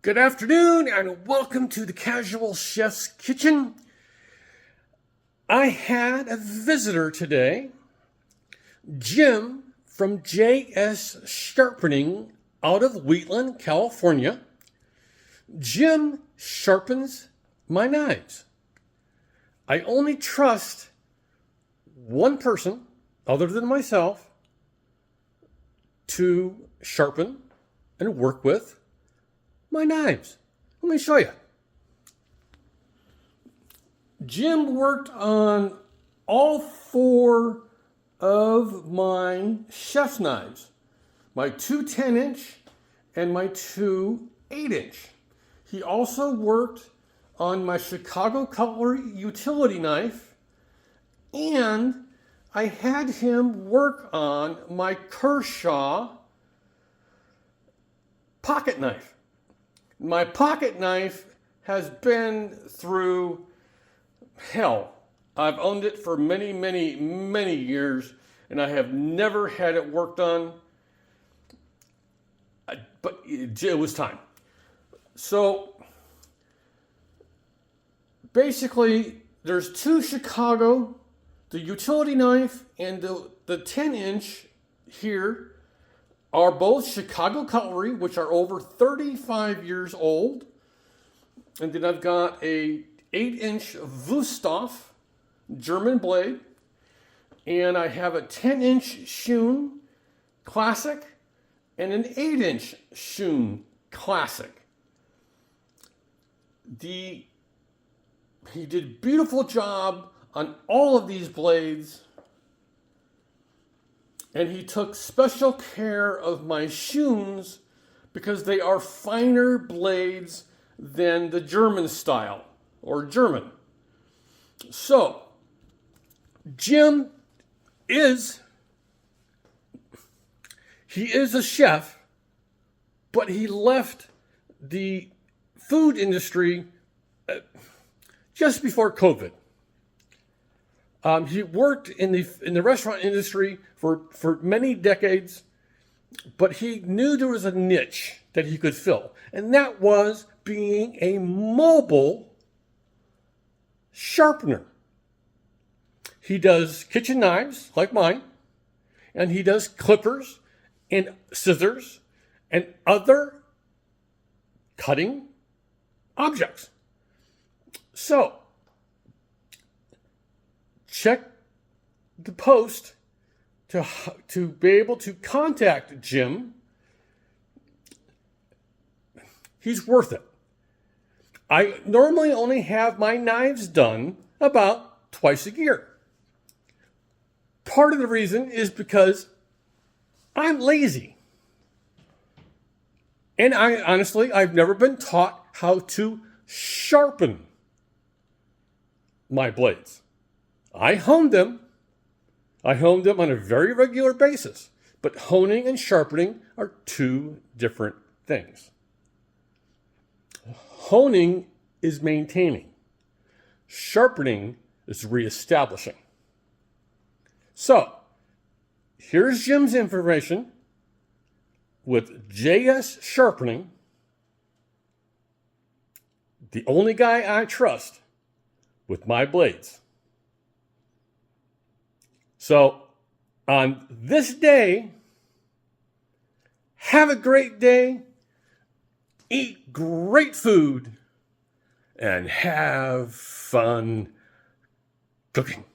Good afternoon and welcome to the Casual Chef's Kitchen. I had a visitor today, Jim from JS Sharpening out of Wheatland, California. Jim sharpens my knives. I only trust one person other than myself to sharpen and work with my knives. Let me show you. Jim worked on all four of my chef's knives, my two 10-inch and my two 8-inch. He also worked on my Chicago cutlery utility knife, and I had him work on my Kershaw pocket knife. My pocket knife has been through hell. I've owned it for many, many, many years, and I have never had it worked on, but it was time. So basically, there's two Chicago, the utility knife and the 10-inch here are both Chicago cutlery, which are over 35 years old. And then I've got a 8-inch Wüsthof German blade. And I have a 10-inch Schoen Classic and an 8-inch Schoen Classic. He did a beautiful job on all of these blades. And he took special care of my Schoens because they are finer blades than the German style or German. So, Jim is a chef, but he left the food industry just before COVID. He worked in the restaurant industry for many decades, but he knew there was a niche that he could fill, and that was being a mobile sharpener. He does kitchen knives like mine, and he does clippers and scissors and other cutting objects. So, check the post to be able to contact Jim. He's worth it. I normally only have my knives done about twice a year. Part of the reason is because I'm lazy. And I've never been taught how to sharpen my blades. I hone them on a very regular basis, but honing and sharpening are two different things. Honing is maintaining. Sharpening is reestablishing. So, here's Jim's information with JS Sharpening, the only guy I trust with my blades. So, on this day, have a great day, eat great food, and have fun cooking.